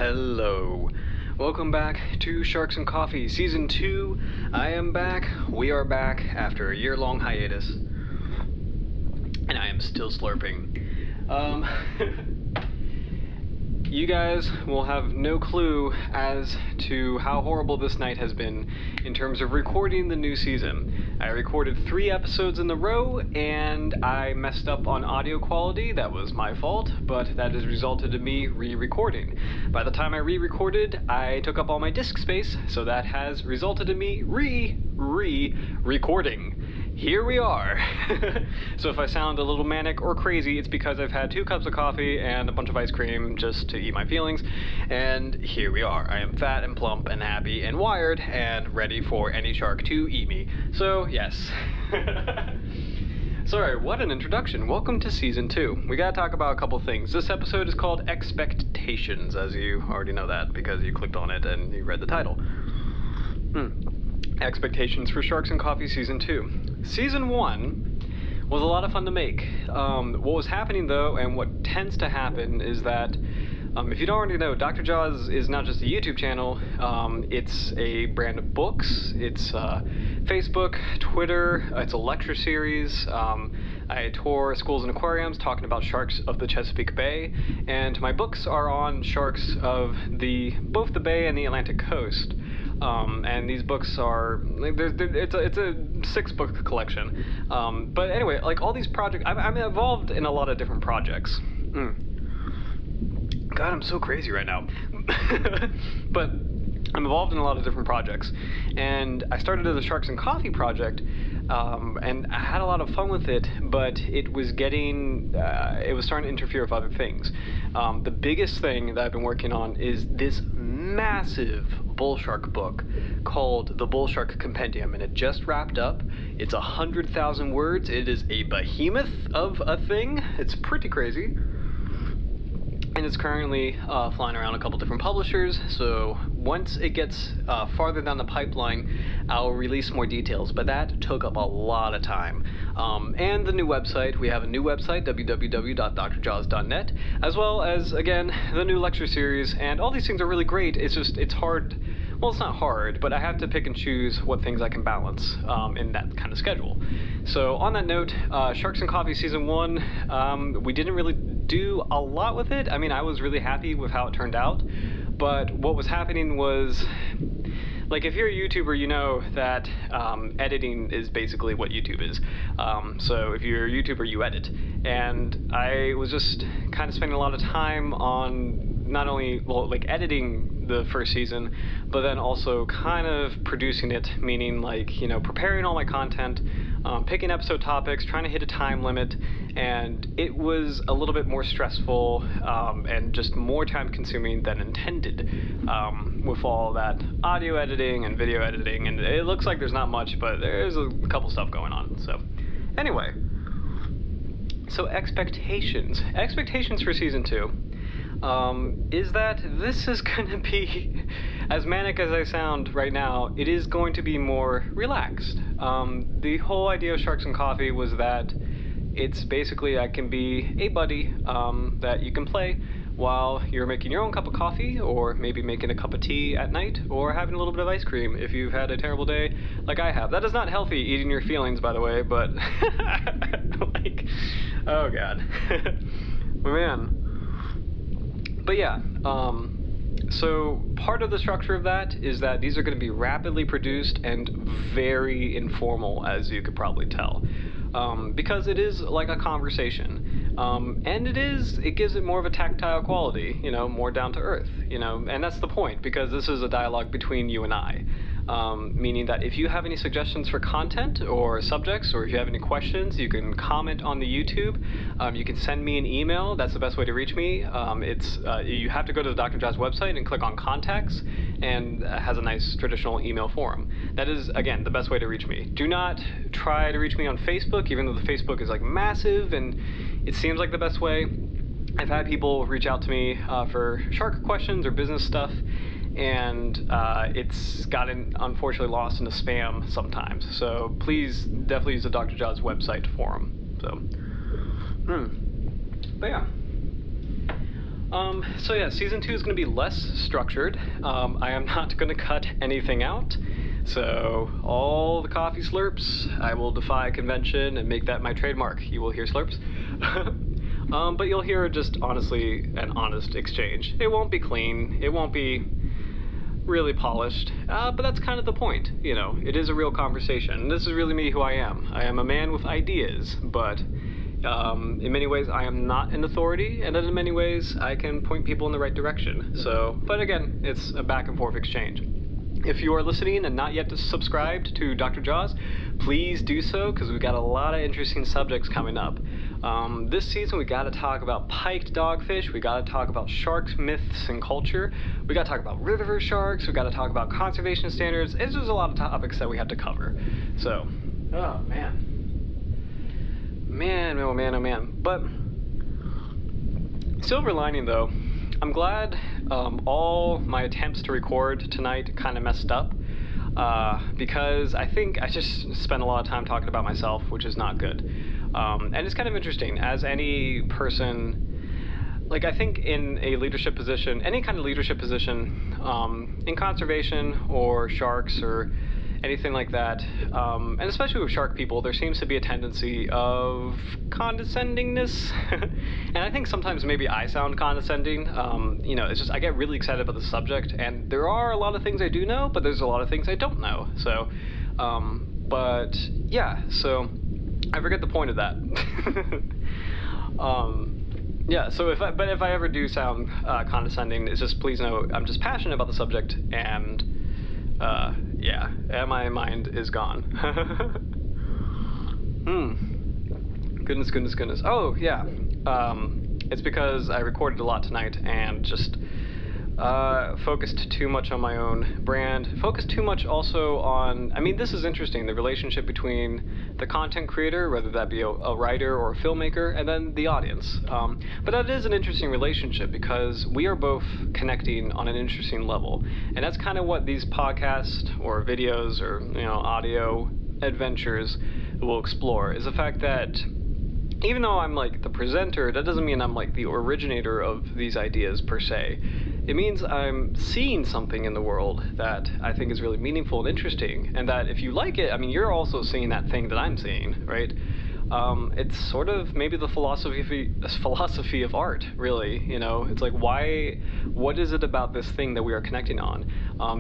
Hello. Welcome back to Sharks and Coffee Season 2. I am back. We are back after a year-long hiatus. And I am still slurping. You guys will have no clue as to how horrible this night has been in terms of recording the new season. I recorded 3 episodes in a row and I messed up on audio quality. That was my fault, but that has resulted in me re-recording. By the time I re-recorded, I took up all my disk space, so that has resulted in me re-recording. Here we are. So if I sound a little manic or crazy, it's because I've had 2 cups of coffee and a bunch of ice cream just to eat my feelings, and here we are. I am fat and plump and happy and wired and ready for any shark to eat me. So yes. Sorry, what an introduction. Welcome to Season 2. We gotta talk about a couple things. This episode is called Expectations, as you already know that because you clicked on it and you read the title. Expectations for Sharks and Coffee Season 2. Season 1 was a lot of fun to make. What was happening though, and what tends to happen, is that if you don't already know, Dr. Jaws is not just a YouTube channel, it's a brand of books, it's Facebook, Twitter, it's a lecture series. I tour schools and aquariums talking about sharks of the Chesapeake Bay, and my books are on sharks of both the Bay and the Atlantic coast. And these books are, it's a 6-book collection. But anyway, like all these projects, I'm involved in a lot of different projects. God, I'm so crazy right now. But I'm involved in a lot of different projects. And I started the Sharks and Coffee project, and I had a lot of fun with it, but it was starting to interfere with other things. The biggest thing that I've been working on is this massive bull shark book called The Bull Shark Compendium, and it just wrapped up. It's 100,000 words. It is a behemoth of a thing. It's pretty crazy. And it's currently flying around a couple different publishers, so once it gets farther down the pipeline, I'll release more details, but that took up a lot of time. And the new website, we have a new website, www.drjaws.net, as well as, again, the new lecture series, and all these things are really great. It's just, it's hard. Well, it's not hard, but I have to pick and choose what things I can balance in that kind of schedule. So on that note, Sharks and Coffee Season 1, we didn't really do a lot with it. I mean, I was really happy with how it turned out, but what was happening was, like, if you're a YouTuber, you know that editing is basically what YouTube is. So if you're a YouTuber, you edit. And I was just kind of spending a lot of time on not only, well, like editing the first season, but then also kind of producing it, meaning like, you know, preparing all my content, picking episode topics, trying to hit a time limit, and it was a little bit more stressful and just more time consuming than intended with all that audio editing and video editing, and it looks like there's not much, but there's a couple stuff going on. So anyway, so expectations for Season 2 is that this is going to be, as manic as I sound right now, it is going to be more relaxed. The whole idea of Sharks and Coffee was that it's basically, I can be a buddy that you can play while you're making your own cup of coffee, or maybe making a cup of tea at night, or having a little bit of ice cream if you've had a terrible day like I have. That is not healthy, eating your feelings, by the way, but like, oh god. Man. But yeah, so part of the structure of that is that these are going to be rapidly produced and very informal, as you could probably tell, because it is like a conversation, and it gives it more of a tactile quality, you know, more down to earth, you know, and that's the point, because this is a dialogue between you and I. Meaning that if you have any suggestions for content or subjects, or if you have any questions, you can comment on the YouTube. You can send me an email. That's the best way to reach me. You have to go to the Dr. Jaws website and click on contacts, and it has a nice traditional email form. That is, again, the best way to reach me. Do not try to reach me on Facebook, even though the Facebook is like massive and it seems like the best way. I've had people reach out to me for shark questions or business stuff, and it's gotten, unfortunately, lost into spam sometimes. So please definitely use the Dr. Jaws website for them. So, but yeah. So yeah, season 2 is going to be less structured. I am not going to cut anything out. So all the coffee slurps, I will defy convention and make that my trademark. You will hear slurps. But you'll hear just honestly an honest exchange. It won't be clean. It won't be really polished. But that's kind of the point. You know, it is a real conversation. This is really me, who I am. I am a man with ideas, but in many ways I am not an authority, and then in many ways I can point people in the right direction. So, but again, it's a back and forth exchange. If you are listening and not yet subscribed to Dr. Jaws, please do so, because we've got a lot of interesting subjects coming up. This season we got to talk about piked dogfish, we got to talk about sharks, myths, and culture, we got to talk about river sharks, we got to talk about conservation standards. It's just a lot of topics that we have to cover. So, oh man. Man, oh man, oh man. But, silver lining though, I'm glad all my attempts to record tonight kind of messed up, because I think I just spent a lot of time talking about myself, which is not good. And it's kind of interesting, as any person, like I think in a leadership position, any kind of leadership position, in conservation or sharks or anything like that, and especially with shark people, there seems to be a tendency of condescendingness. And I think sometimes maybe I sound condescending. You know, it's just I get really excited about the subject, and there are a lot of things I do know, but there's a lot of things I don't know. So, but yeah, so I forget the point of that. Yeah, so if I ever do sound condescending, it's just, please know I'm just passionate about the subject, and yeah, and my mind is gone. Goodness. Oh, yeah. It's because I recorded a lot tonight and just focused too much on my own brand. Focused too much also on, I mean, this is interesting, the relationship between the content creator, whether that be a writer or a filmmaker, and then the audience. But that is an interesting relationship because we are both connecting on an interesting level. And that's kind of what these podcasts or videos or, you know, audio adventures will explore, is the fact that even though I'm like the presenter, that doesn't mean I'm like the originator of these ideas per se. It means I'm seeing something in the world that I think is really meaningful and interesting, and that if you like it, I mean, you're also seeing that thing that I'm seeing, right? It's sort of maybe the philosophy of art, really. You know, it's like, what is it about this thing that we are connecting on?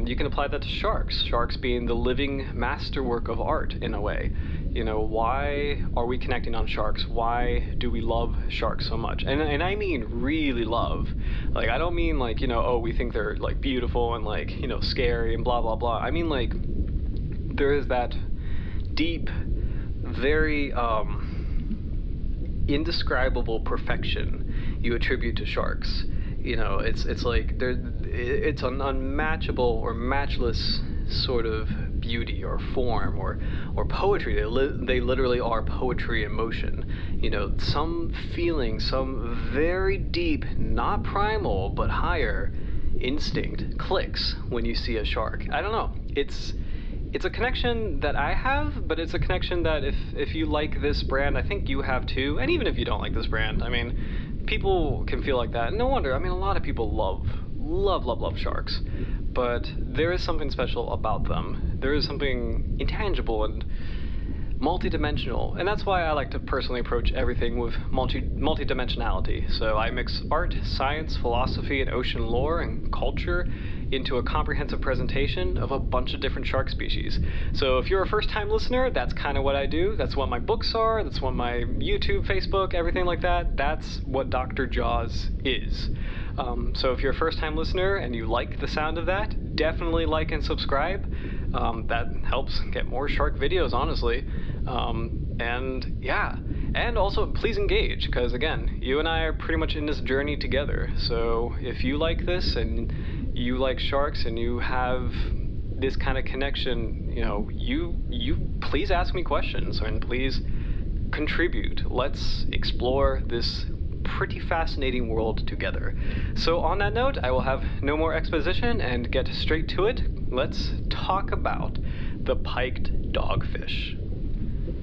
You can apply that to sharks being the living masterwork of art in a way. You know, why are we connecting on sharks? Why do we love sharks so much? And I mean really love. Like, I don't mean like, you know, oh, we think they're like beautiful and like, you know, scary and blah, blah, blah. I mean like, there is that deep, very indescribable perfection you attribute to sharks. You know, it's like it's an unmatchable or matchless sort of beauty or form or poetry. They literally are poetry in motion. You know, some feeling, some very deep, not primal but higher instinct clicks when you see a shark. I don't know. It's a connection that I have, but it's a connection that if you like this brand, I think you have too. And even if you don't like this brand, I mean, people can feel like that. No wonder. I mean, a lot of people love sharks. But there is something special about them. There is something intangible and multidimensional, and that's why I like to personally approach everything with multidimensionality. So I mix art, science, philosophy, and ocean lore and culture into a comprehensive presentation of a bunch of different shark species. So if you're a first-time listener, that's kind of what I do. That's what my books are. That's what my YouTube, Facebook, everything like that. That's what Dr. Jaws is. So if you're a first-time listener and you like the sound of that, definitely like and subscribe. That helps get more shark videos, honestly. And yeah, and also please engage, because again, you and I are pretty much in this journey together. So if you like this and you like sharks and you have this kind of connection, you know, you please ask me questions and please contribute. Let's explore this pretty fascinating world together. So on that note, I will have no more exposition and get straight to it. Let's talk about the piked dogfish.